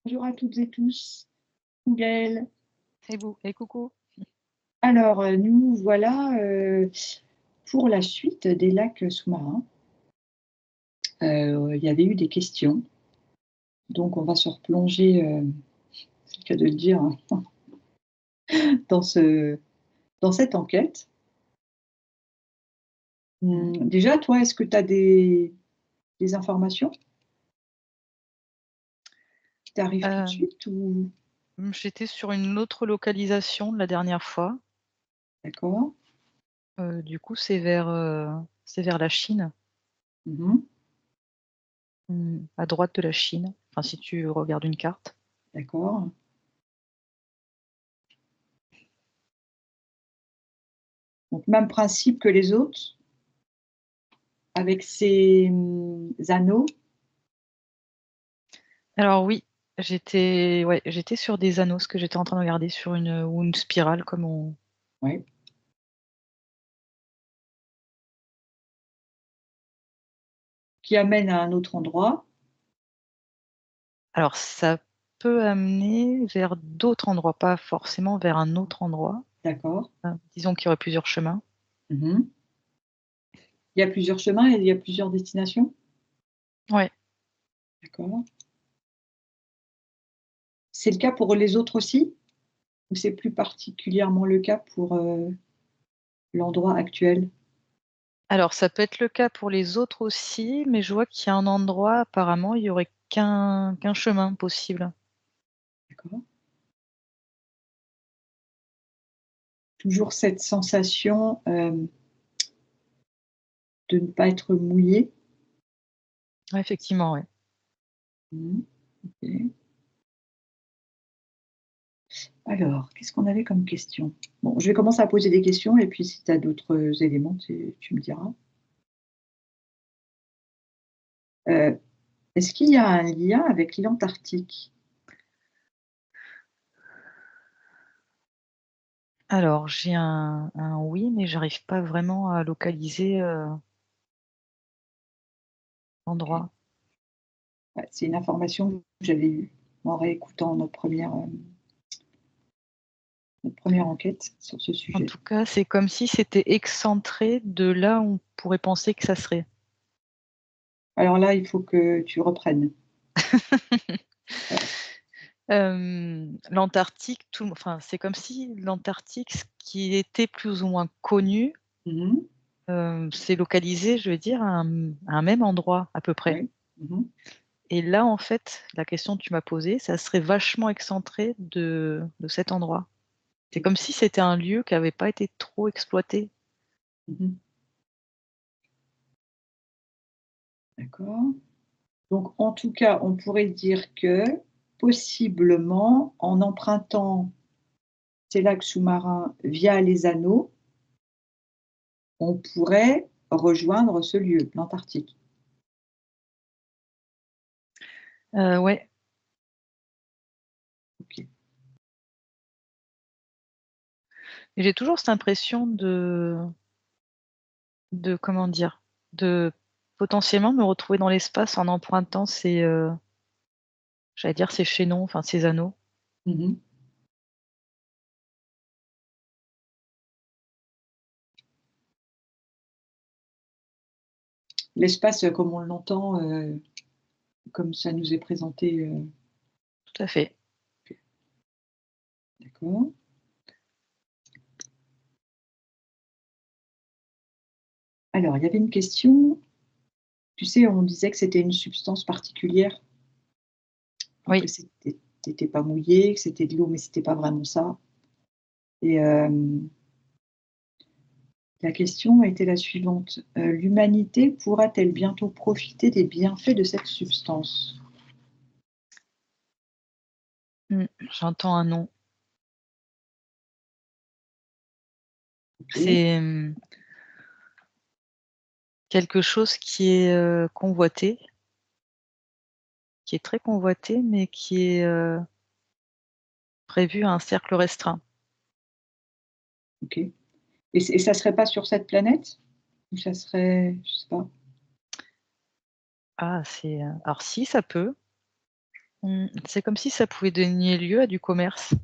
Bonjour à toutes et tous. Gaëlle. Et coucou. Alors, nous voilà, pour la suite des lacs sous-marins. Il y avait eu des questions, donc on va se replonger, c'est le cas de le dire, hein, dans ce dans cette enquête. Mmh. Déjà, toi, est-ce que tu as des informations qui t'arrivent tout de Hem, suite ou J'étais sur une autre localisation la dernière fois. d'accord. Du coup, c'est vers la Chine, Mmh. à droite de la Chine, enfin si tu regardes une carte. D'accord. Donc même principe que les autres, avec ces, anneaux? Alors oui, j'étais sur des anneaux, ce que j'étais en train de regarder sur une spirale comme on Ouais, qui amènent à un autre endroit. alors ça peut amener vers d'autres endroits, pas forcément vers un autre endroit. D'accord. Disons qu'il y aurait plusieurs chemins. Mmh. Il y a plusieurs chemins et il y a plusieurs destinations? Ouais. D'accord. C'est le cas pour les autres aussi? Ou c'est plus particulièrement le cas pour, l'endroit actuel? Alors ça peut être le cas pour les autres aussi, mais je vois qu'il y a un endroit apparemment, il y aurait qu'un chemin possible. D'accord. Toujours cette sensation, de ne pas être mouillé? Ouais, effectivement, ouais. Mmh. OK. Alors, qu'est-ce qu'on avait comme question? Bon, je vais commencer à poser des questions et puis si tu as d'autres éléments, tu me diras. Heu, Est-ce qu'il y a un lien avec l'Antarctique? Alors j'ai un oui, mais j'arrive pas vraiment à localiser, OK. l'endroit. Ouais, c'est une information que j'avais eue en réécoutant notre première enquête sur ce En sujet. tout cas, c'est comme si c'était excentré de là où on pourrait penser que ça serait. Alors là, il faut que tu reprennes. Heu, L'Antarctique, enfin, c'est comme si l'Antarctique, ce qui était plus ou moins connu, mmh. c'est localisé, je veux dire, à un même endroit à peu près. Oui. Mmh. Et là, en fait, la question que tu m'as posée, ça serait vachement excentré de cet endroit. C'est comme si c'était un lieu qui avait pas été trop exploité. Mmh. D'accord. Donc en tout cas, on pourrait dire que, possiblement, en empruntant ces lacs sous-marins via les anneaux, on pourrait rejoindre ce lieu, l'Antarctique. Ouais, OK. et j'ai toujours cette impression de comment dire? De potentiellement me retrouver dans l'espace en empruntant j'allais dire ces chaînons, enfin ces anneaux. Mmh. L'espace, comme on l'entend, comme ça nous est présenté, Tout à fait. d'accord. Alors il y avait une question, tu sais, on disait que c'était une substance particulière, enfin que Oui. c'était pas mouillé, que c'était de l'eau, mais c'était pas vraiment ça et la question était la suivante: «L'humanité pourra-t-elle bientôt profiter des bienfaits de cette substance?» J'entends un non. OK. C'est, quelque chose qui est, convoité, qui est très convoité, mais qui est, prévu à un cercle restreint. OK. Et ça serait pas sur cette planète? Ou ça serait je sais pas. Ah, alors si, ça peut. C'est comme si ça pouvait donner lieu à du commerce.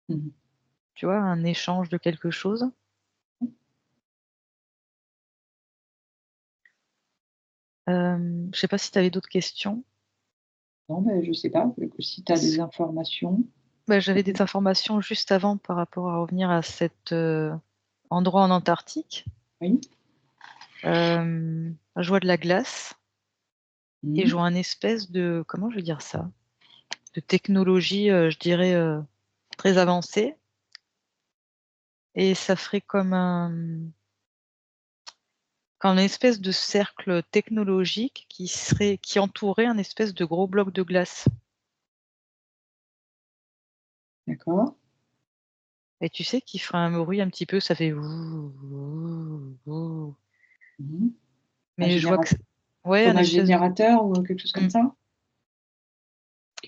Mmh. Tu vois, un échange de quelque chose. Je sais pas si tu avais d'autres questions? Non, mais je sais pas, si tu as des informations. Bah, j'avais des informations juste avant par rapport à revenir à cet, endroit en Antarctique. Oui? Je vois de la glace et je Mmh. vois un espèce de comment je vais dire ça? De technologie, je dirais, très avancée et ça ferait comme un espèce de cercle technologique qui entourait un espèce de gros bloc de glace D'accord. et tu sais, qui ferait un bruit un petit peu, ça fait «vou, vou, vou», Mmh. Un mais je vois généra que c ouais, Comme un un espèce générateur ou quelque chose comme mmh, ça?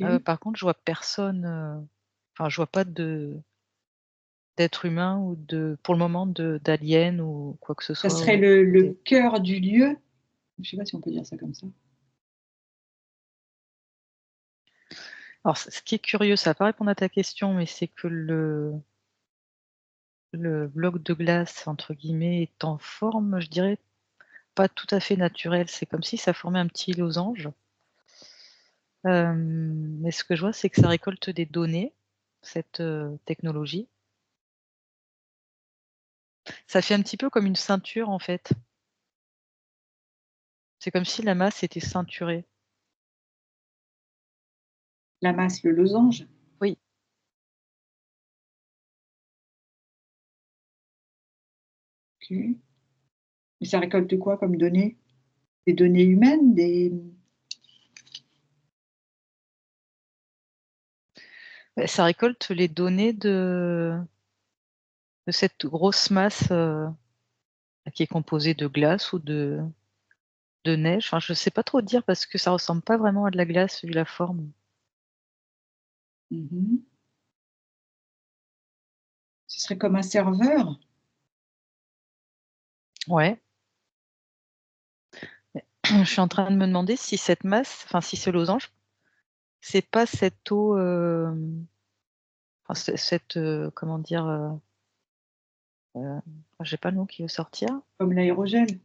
OK. par contre, je vois personne, enfin, je vois pas d'être humain ou pour le moment d'alien ou quoi que ce Ça soit serait au le côté. cœur du lieu? Je sais pas si on peut dire ça comme ça. Alors ce qui est curieux, ça va pas répondre à ta question, mais c'est que le «bloc de glace» entre guillemets est en forme, je dirais, pas tout à fait naturelle. C'est comme si ça formait un petit losange. Mais ce que je vois, c'est que ça récolte des données, cette, technologie. Ça fait un petit peu comme une ceinture, en fait. C'est comme si la masse était ceinturée. La masse, le losange? Oui, OK. Et ça récolte quoi comme données? Des données humaines? bah, ça récolte les données de cette grosse masse, qui est composée de glace ou de neige. Enfin, je sais pas trop dire parce que ça ressemble pas vraiment à de la glace vu la forme. Mmh. Ce serait comme un serveur? Ouais, je suis en train de me demander si cette masse, enfin si ce losange, c'est pas cette eau, enfin cette, comment dire? Heu, j'ai pas le mot qui veut sortir. Comme l'aérogel?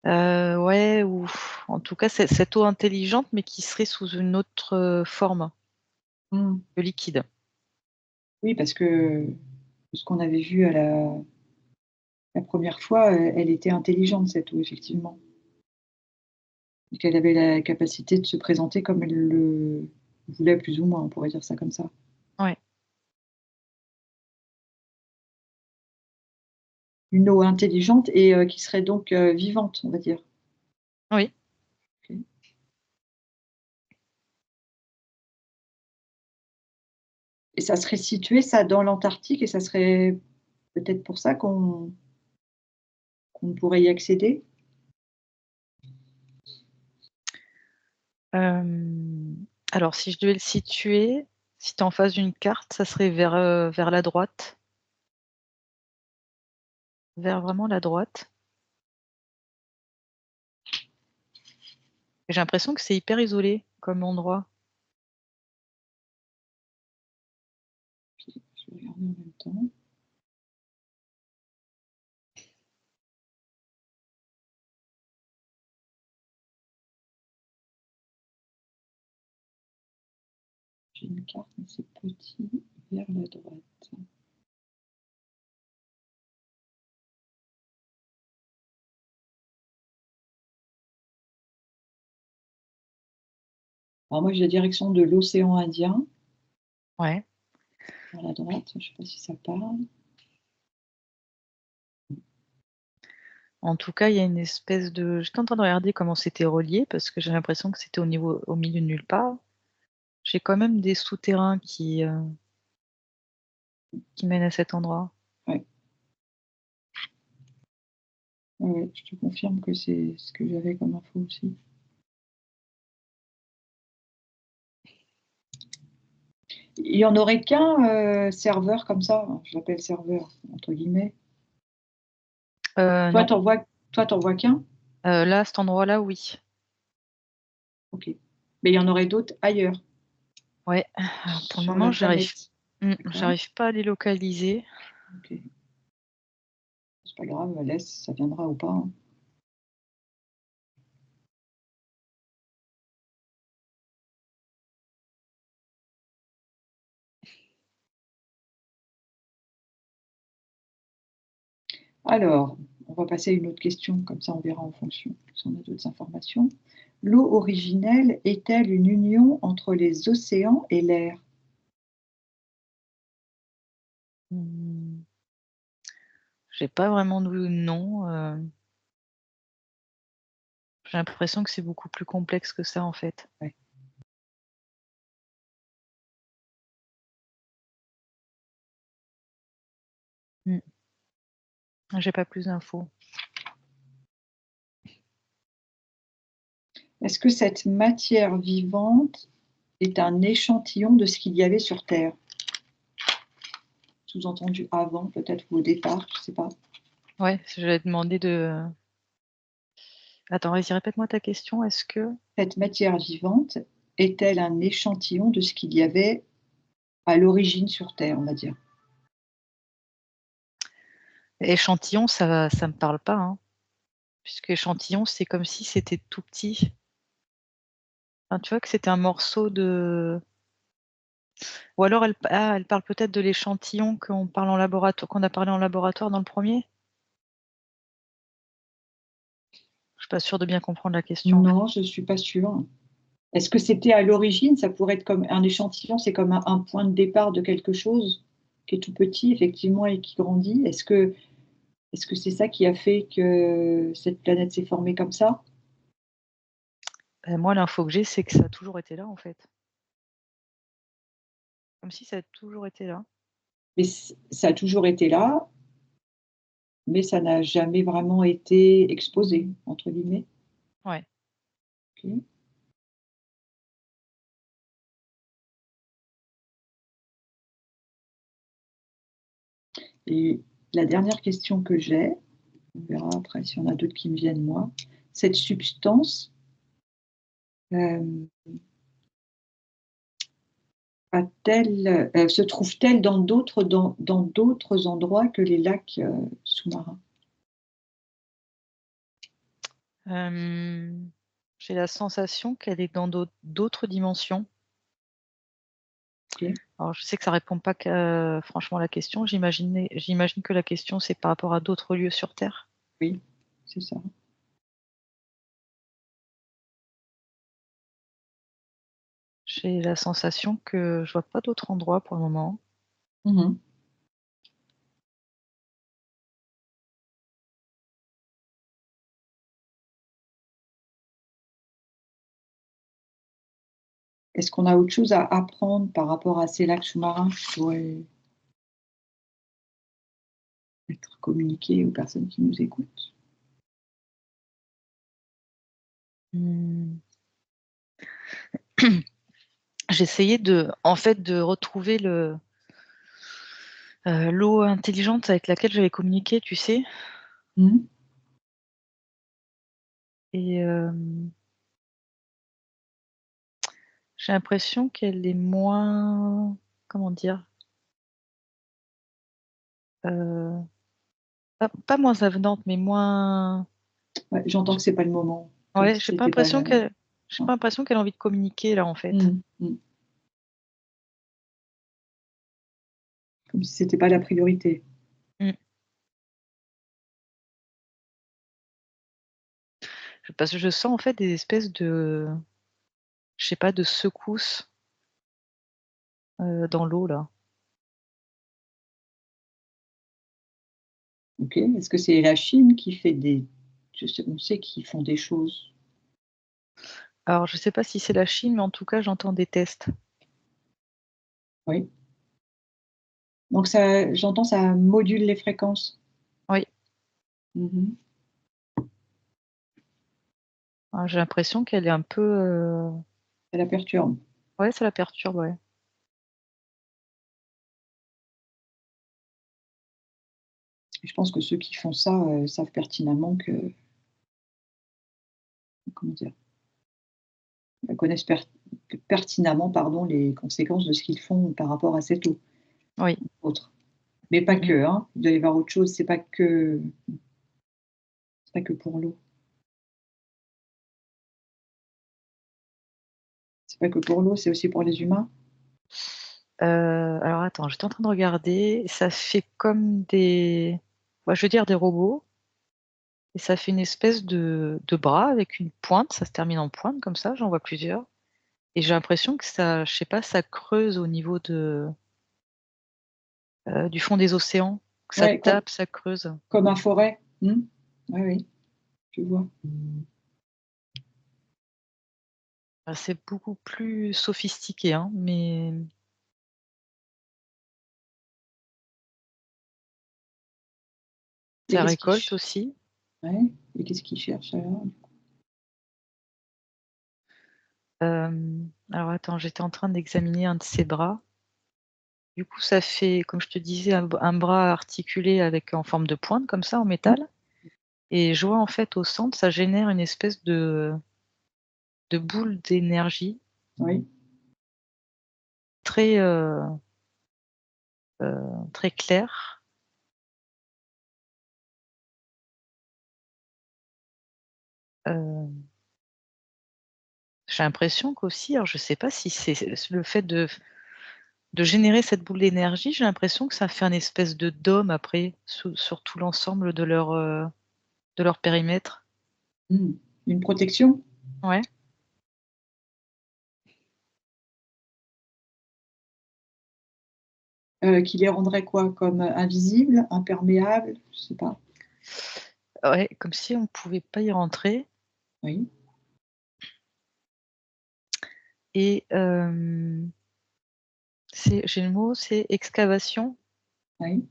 Ouais ou en tout cas cette eau intelligente mais qui serait sous une autre, forme Mmh. que liquide. Oui, parce que ce qu'on avait vu à la 1re fois, elle était intelligente cette eau, effectivement. Et qu'elle avait la capacité de se présenter comme elle le voulait plus ou moins, on pourrait dire ça comme ça. Ouais, Une eau intelligente et qui serait donc vivante, on va dire. oui. OK. Et ça serait situé ça dans l'Antarctique et ça serait peut-être pour ça qu'on pourrait y accéder? Alors si je devais le situer, si tu es en face d'une carte, ça serait vers la droite, vers vraiment la droite. J'ai l'impression que c'est hyper isolé comme endroit. Je vais regarder en même temps. J'ai une carte, mais c'est petit, vers la droite. Alors moi, j'ai la direction de l'océan Indien, Ouais. vers la droite, je ne sais pas si ça parle. En tout cas, il y a une espèce de j'étais en train de regarder comment c'était relié parce que j'ai l'impression que c'était au milieu de nulle part. J'ai quand même des souterrains qui mènent à cet endroit. Ouais, ouais, ouais, je te confirme que c'est ce que j'avais comme info aussi. Il y en aurait qu'un, serveur comme ça, hein, je l'appelle «serveur» entre guillemets. Toi, Non, tu en vois qu'un? là, à cet endroit-là, oui. OK. Mais il y en aurait d'autres ailleurs, Ouais, pour le sur moment, la planète. D'accord? j'arrive pas à les localiser. OK. C'est pas grave, laisse, ça viendra ou pas, hein. Alors, on va passer à une autre question, comme ça on verra en fonction, si on a d'autres informations. L'eau originelle est-elle une union entre les océans et l'air? Mmh, j'ai pas vraiment de nom, j'ai l'impression que c'est beaucoup plus complexe que ça, en fait. Ouais. Mmh. J'ai pas plus d'infos. Est-ce que cette matière vivante est un échantillon de ce qu'il y avait sur Terre? Sous-entendu avant peut-être ou au départ, je sais pas. Ouais, j'allais demander de attends, vas-y, répète-moi ta question. Est-ce que Cette matière vivante est-elle un échantillon de ce qu'il y avait à l'origine sur Terre, on va dire? échantillon, ça me parle pas, hein, puisque échantillon, c'est comme si c'était tout petit. Enfin, tu vois que c'était un morceau de ou alors elle parle peut-être de l'échantillon qu'on a parlé en laboratoire dans le premier. Je suis pas sûre de bien comprendre la question, en fait. Non, je suis pas sûre. Est-ce que c'était à l'origine? Ça pourrait être comme un échantillon, c'est comme un point de départ de quelque chose qui est tout petit effectivement et qui grandit. Est-ce que c'est ça qui a fait que cette planète s'est formée comme ça? Moi, l'info que j'ai, c'est que ça a toujours été là, en fait. Comme si ça a toujours été là. Mais ça a toujours été là, mais ça n'a jamais vraiment été «exposé» entre guillemets. Ouais. OK. Et la dernière question que j'ai, on verra après s'il y en a d'autres qui me viennent moi. Cette substance, hem, se trouve-t-elle dans d'autres endroits que les lacs, sous-marins? Hem, j'ai la sensation qu'elle est dans d'autres dimensions. OK, Alors je sais que ça répond pas qu'à franchement à la question. J'imagine que la question, c'est par rapport à d'autres lieux sur Terre. oui, c'est ça. J'ai la sensation que je vois pas d'autres endroits pour le moment. Mmh. Est-ce qu'on a autre chose à apprendre par rapport à ces lacs sous-marins qui pourraient être communiqués aux personnes qui nous écoutent? Mmh. J'essayais en fait, de retrouver l'eau intelligente avec laquelle j'avais communiqué, tu sais? Mmh. Et j'ai l'impression qu'elle est moins comment dire? Heu, pas moins avenante, mais moins Ouais, j'entends j que c'est pas le moment, comme ouais, si c'était pas la j'ai ouais. pas l'impression qu'elle a envie de communiquer là, en fait. Mmh mh. Comme si c'était pas la priorité. Mmh. Parce que je sens, en fait, des espèces de je sais pas, de secousses, dans l'eau là. OK. Est-ce que c'est la Chine qui fait des on sait qu'ils font des choses. Alors je sais pas si c'est la Chine, mais en tout cas, j'entends des tests. Oui. Donc ça j'entends ça module les fréquences. Oui, Mmh mh. j'ai l'impression qu'elle est un peu, Ça la perturbe. ouais, ça la perturbe, ouais. Et je pense que ceux qui font ça, savent pertinemment que comment dire? Connaissent pertinemment, pardon, les conséquences de ce qu'ils font par rapport à cette eau, Oui. autre. Mais pas Mmh. que, hein. Il doit y avoir autre chose, c'est pas que pour l'eau. C'est pas que pour l'eau, c'est aussi pour les humains? Alors attends, j'étais en train de regarder, ça fait comme des je veux dire des robots et ça fait une espèce de bras avec une pointe, ça se termine en pointe comme ça, j'en vois plusieurs et j'ai l'impression que ça, je sais pas, ça creuse au niveau du fond des océans, que ça Ouais, tape, ça creuse. comme un forêt. Mmh. Oui, oui, je vois. C'est beaucoup plus sophistiqué, hein, mais Et ça qu'est-ce qu'ils récolte aussi. ouais, et qu'est-ce qu'ils cherchent alors? Alors attends, j'étais en train d'examiner un de ses bras. Du coup, ça fait, comme je te disais, un bras articulé avec en forme de pointe comme ça, en Mmh, métal et je vois en fait au centre, ça génère une espèce de boule d'énergie oui. très, très claire. Heu, j'ai l'impression qu'aussi, alors je sais pas si c'est le fait de générer cette boule d'énergie, j'ai l'impression que ça fait un espèce de dôme après sur tout l'ensemble de leur périmètre. Mmh. Une protection? Ouais. Qui les rendrait quoi? Comme, invisibles, imperméables? Je sais pas. Ouais, comme si on pouvait pas y rentrer Oui, et j'ai le mot, c'est excavation. oui.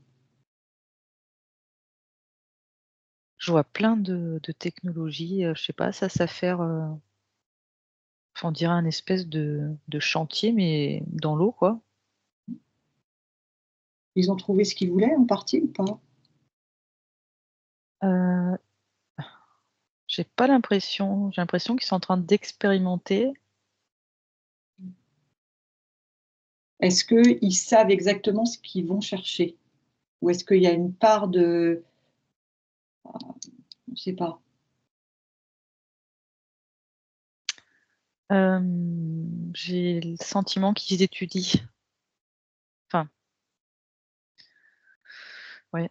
Je vois plein de technologies, je sais pas, ça s'affaire, enfin on dirait un espèce de chantier mais dans l'eau quoi. Ils ont trouvé ce qu'ils voulaient en partie ou pas? Heu, j'ai pas l'impression, j'ai l'impression qu'ils sont en train d'expérimenter. Est-ce qu'ils savent exactement ce qu'ils vont chercher? Ou est-ce qu'il y a une part de je sais pas. J'ai le sentiment qu'ils étudient. Enfin, ouais.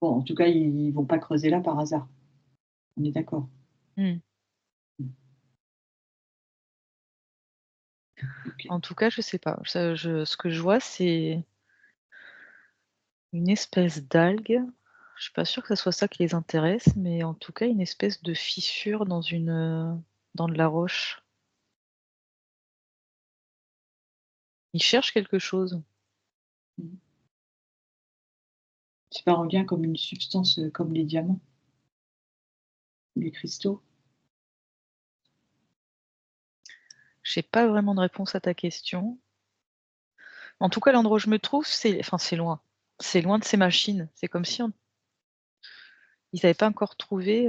Bon, en tout cas, ils vont pas creuser là par hasard. On est d'accord? Mmh. Mmh. OK. En tout cas, je sais pas. Ça ce que je vois, c'est une espèce d'algue. Je suis pas sûre que ça soit ça qui les intéresse, mais en tout cas, une espèce de fissure dans de la roche. Ils cherchent quelque chose. Mmh. C'est pas en lien comme une substance, comme les diamants ou les cristaux? J'ai pas vraiment de réponse à ta question. En tout cas, l'endroit où je me trouve, c'est loin. C'est loin de ces machines. C'est comme si ils avaient pas encore trouvé,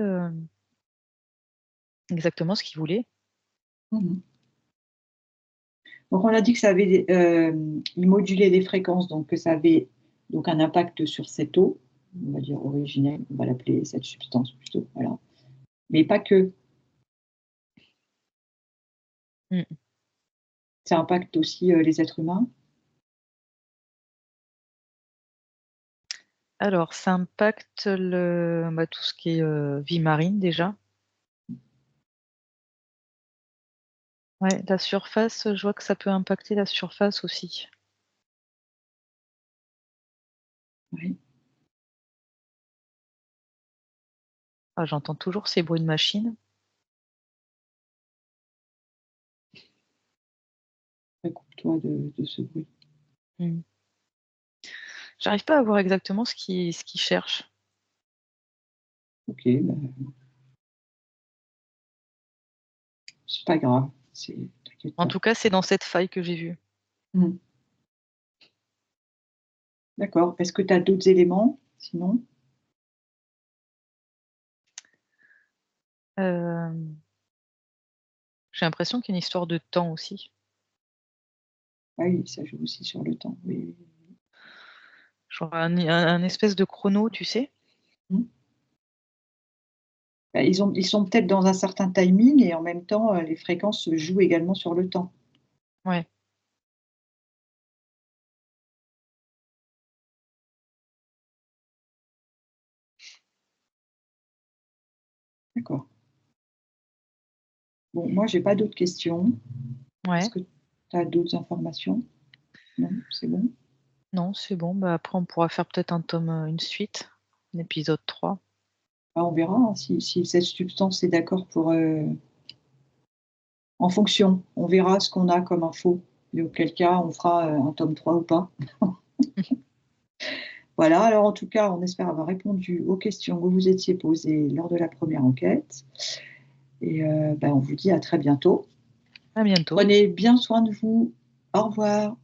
exactement ce qu'ils voulaient. Mmh mh. Donc on a dit que ça avait des il modulait les fréquences, donc que ça avait donc un impact sur cette eau, on va dire originelle, on va l'appeler cette substance plutôt, voilà. Mais pas que, Mmh. ça impacte aussi, les êtres humains. Alors ça impacte tout ce qui est, vie marine déjà. Ouais, la surface, je vois que ça peut impacter la surface aussi. Oui, Ah, j'entends toujours ces bruits de machines. recoupe-toi de ce bruit. Mmh. J'arrive pas à voir exactement ce qu'ils cherchent. OK, bah, c'est pas grave, t'inquiète En pas. tout cas, c'est dans cette faille que j'ai vu. Mmh. D'accord. Est-ce que tu as d'autres éléments sinon? Hem, J'ai l'impression qu'il y a une histoire de temps aussi. Ah oui, ça joue aussi sur le temps. Oui, oui, oui. Genre un espèce de chrono, tu sais? Mmh. Bah, ils sont peut-être dans un certain timing et en même temps, les fréquences jouent également sur le temps. Ouais. D'accord. Bon, moi, j'ai pas d'autres questions. Est-ce Ouais. que tu as d'autres informations? Non, c'est bon? Non, c'est bon, bah, après on pourra faire peut-être une suite, un épisode 3. Bah, on verra, hein, si cette substance est d'accord pour, en fonction, on verra ce qu'on a comme info et auquel cas on fera, un tome 3 ou pas. Voilà, alors en tout cas, on espère avoir répondu aux questions que vous vous étiez posées lors de la première enquête et bah, on vous dit à très bientôt. À bientôt. Prenez bien soin de vous. Au revoir.